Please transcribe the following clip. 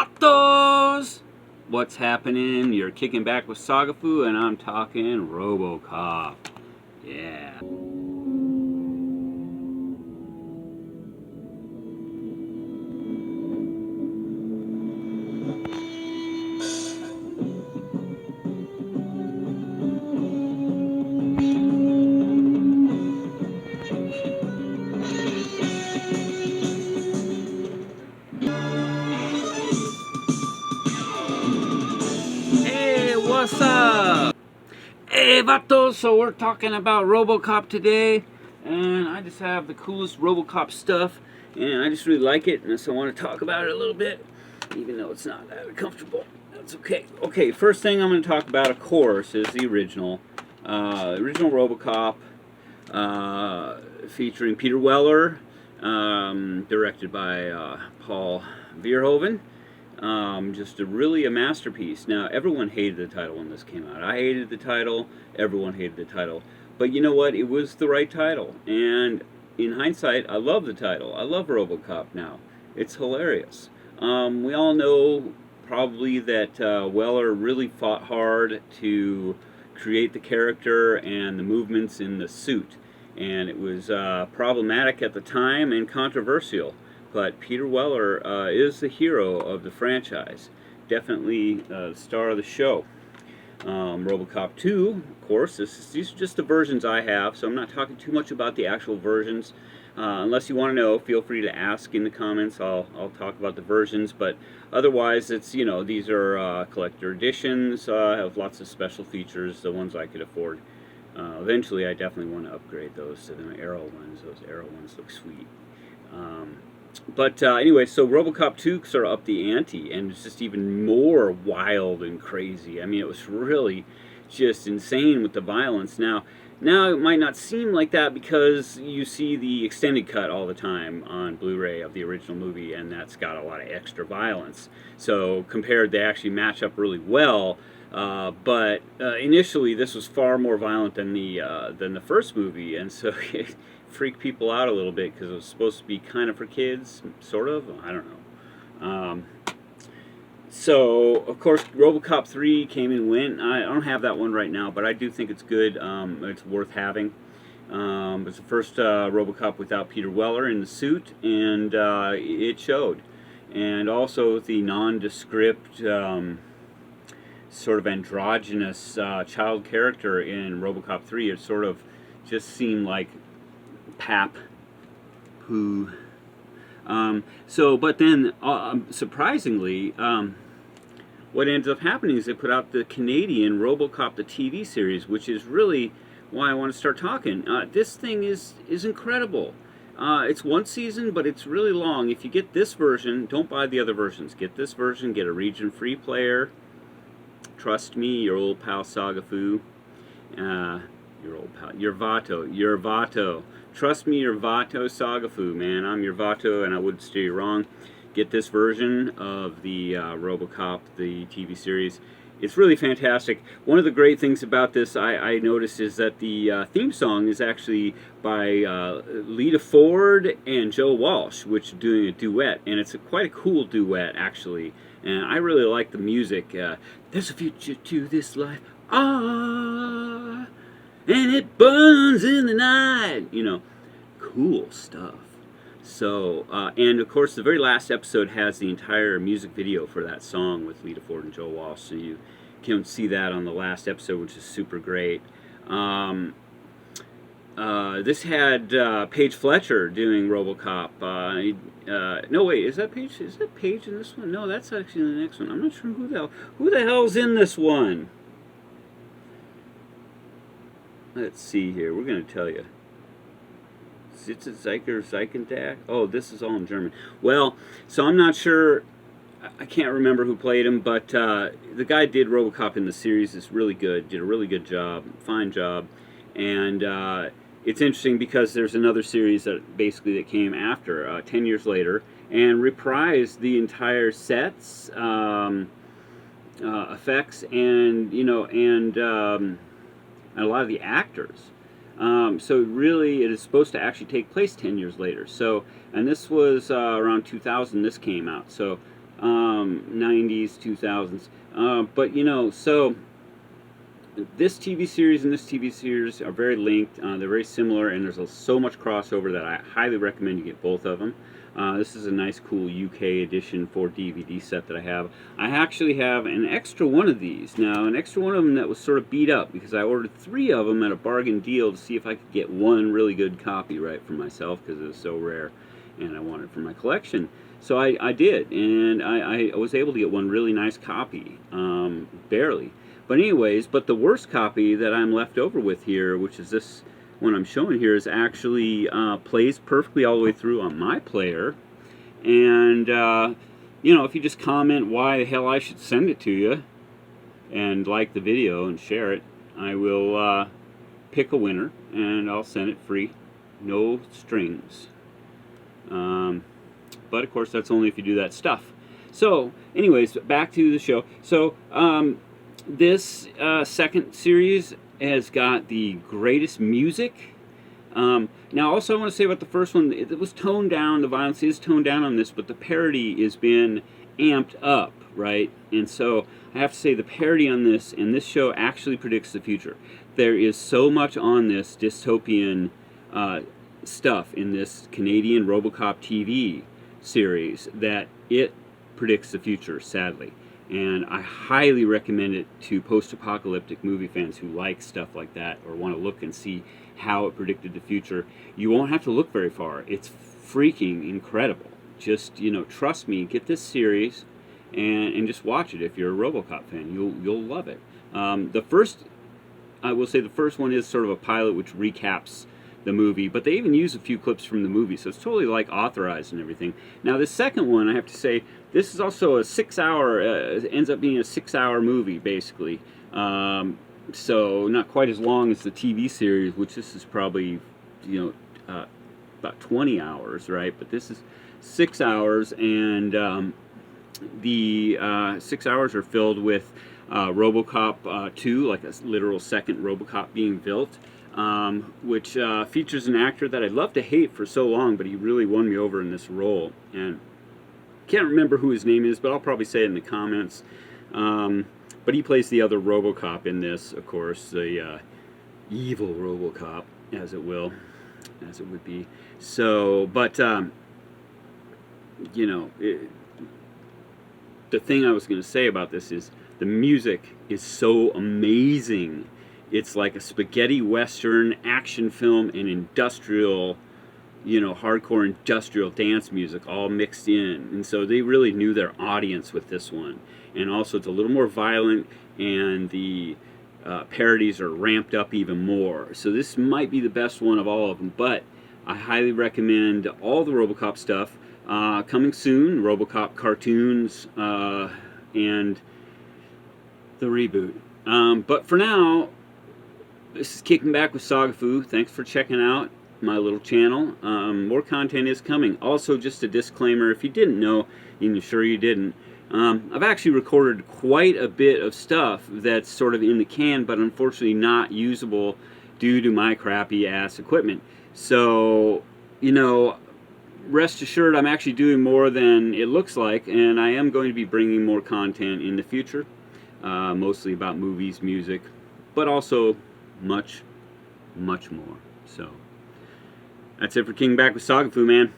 Vatos! What's happening? You're kicking back with Sagafoo, and I'm talking Robocop. Yeah. Hey, what's up? Hey, vatos! So we're talking about Robocop today, and I just have the coolest Robocop stuff, and I just really like it, and so I want to talk about it a little bit, even though it's not that comfortable. That's okay. Okay, first thing I'm going to talk about, of course, is the original Robocop, featuring Peter Weller, directed by Paul Verhoeven. Just a masterpiece. Now, everyone hated the title when this came out. I hated the title. Everyone hated the title. But you know what? It was the right title. And in hindsight, I love the title. I love Robocop now. It's hilarious. We all know probably that Weller really fought hard to create the character and the movements in the suit. And it was problematic at the time and controversial. But Peter Weller is the hero of the franchise. Definitely the star of the show. Robocop 2, of course, these are just the versions I have, so I'm not talking too much about the actual versions. Unless you want to know, feel free to ask in the comments. I'll talk about the versions, but otherwise, it's, you know, these are collector editions, have lots of special features, the ones I could afford. Eventually, I definitely want to upgrade those to the Arrow ones. Those Arrow ones look sweet. But anyway, so Robocop 2 sort of upped the ante, and it's just even more wild and crazy. I mean, it was really just insane with the violence. Now it might not seem like that because you see the extended cut all the time on Blu-ray of the original movie, and that's got a lot of extra violence. So compared, they actually match up really well. But initially, this was far more violent than the first movie, and so it freaked people out a little bit because it was supposed to be kind of for kids, sort of. I don't know. So of course, Robocop 3 came and went. I don't have that one right now, but I do think it's good. It's worth having. It's the first Robocop without Peter Weller in the suit, and it showed. And also the nondescript, sort of androgynous child character in Robocop 3. It sort of just seemed like pap poo. But then, surprisingly, what ends up happening is they put out the Canadian Robocop, the TV series, which is really why I want to start talking. This thing is incredible. It's one season, but it's really long. If you get this version, don't buy the other versions. Get this version, get a region-free player. Trust me, your old pal Sagafoo. Your old pal, your Vato. Trust me, your Vato Sagafoo, man. I'm your Vato, and I wouldn't steer you wrong. Get this version of the Robocop, the TV series. It's really fantastic. One of the great things about this, I noticed, is that the theme song is actually by Lita Ford and Joe Walsh, which are doing a duet, and it's quite a cool duet, actually. And I really like the music. There's a future to this life. Ah, and it burns in the night. You know, cool stuff. So, and of course, the very last episode has the entire music video for that song with Lita Ford and Joe Walsh. So you can see that on the last episode, which is super great. This had Paige Fletcher doing Robocop. No, wait, is that Paige? Is that Paige in this one? No, that's actually in the next one. I'm not sure who the hell's in this one. Let's see here. We're going to tell you. Sitze Zeicher Zeichentag? Oh, this is all in German. Well, so I'm not sure. I can't remember who played him, but the guy did Robocop in the series. Is really good. Did a really good job. Fine job. And it's interesting because there's another series that came after, 10 years later, and reprised the entire sets, effects, and a lot of the actors. So really, it is supposed to actually take place 10 years later. So, and this was around 2000. This came out. So 90s, 2000s. But you know, so this TV series and this TV series are very linked. They're very similar, and there's so much crossover that I highly recommend you get both of them. This is a nice, cool UK edition 4 DVD set that I have. I actually have an extra one of these. Now, an extra one of them that was sort of beat up because I ordered 3 of them at a bargain deal to see if I could get one really good copy right for myself because it was so rare and I wanted it for my collection. So I did, and I was able to get one really nice copy, barely. But anyways, but the worst copy that I'm left over with here, which is this one I'm showing here, is actually plays perfectly all the way through on my player. And, you know, if you just comment why the hell I should send it to you, and like the video and share it, I will pick a winner, and I'll send it free. No strings. But, of course, that's only if you do that stuff. So, anyways, back to the show. So, this second series has got the greatest music. Now, also I want to say about the first one, it was toned down, the violence is toned down on this, but the parody has been amped up, right? And so I have to say the parody on this and this show actually predicts the future. There is so much on this dystopian stuff in this Canadian Robocop TV series that it predicts the future, sadly. And I highly recommend it to post-apocalyptic movie fans who like stuff like that or want to look and see how it predicted the future. You won't have to look very far. It's freaking incredible. Just, you know, trust me, get this series and just watch it if you're a Robocop fan. You'll love it. I will say the first one is sort of a pilot which recaps the movie, but they even use a few clips from the movie, so it's totally like authorized and everything. Now the second one, I have to say, this is also a 6-hour, ends up being a 6-hour movie basically. So not quite as long as the TV series, which this is probably, you know, about 20 hours, right? But this is 6 hours, and the 6 hours are filled with Robocop 2, like a literal second Robocop being built. Which features an actor that I love to hate for so long, but he really won me over in this role. And can't remember who his name is, but I'll probably say it in the comments. But he plays the other Robocop in this, of course, the evil Robocop, as it would be. So, but you know, the thing I was going to say about this is the music is so amazing. It's like a spaghetti western action film and industrial, you know, hardcore industrial dance music all mixed in. And so they really knew their audience with this one. And also it's a little more violent, and the parodies are ramped up even more. So this might be the best one of all of them, but I highly recommend all the Robocop stuff. Coming soon, Robocop cartoons and the reboot. But for now, this is Kicking Back with Sagafoo. Thanks for checking out my little channel. More content is coming. Also, just a disclaimer, if you didn't know, and I'm sure you didn't, I've actually recorded quite a bit of stuff that's sort of in the can, but unfortunately not usable due to my crappy ass equipment. So, you know, rest assured I'm actually doing more than it looks like, and I am going to be bringing more content in the future, mostly about movies, music, but also much more. So that's it for King Back with Sagafoo, man.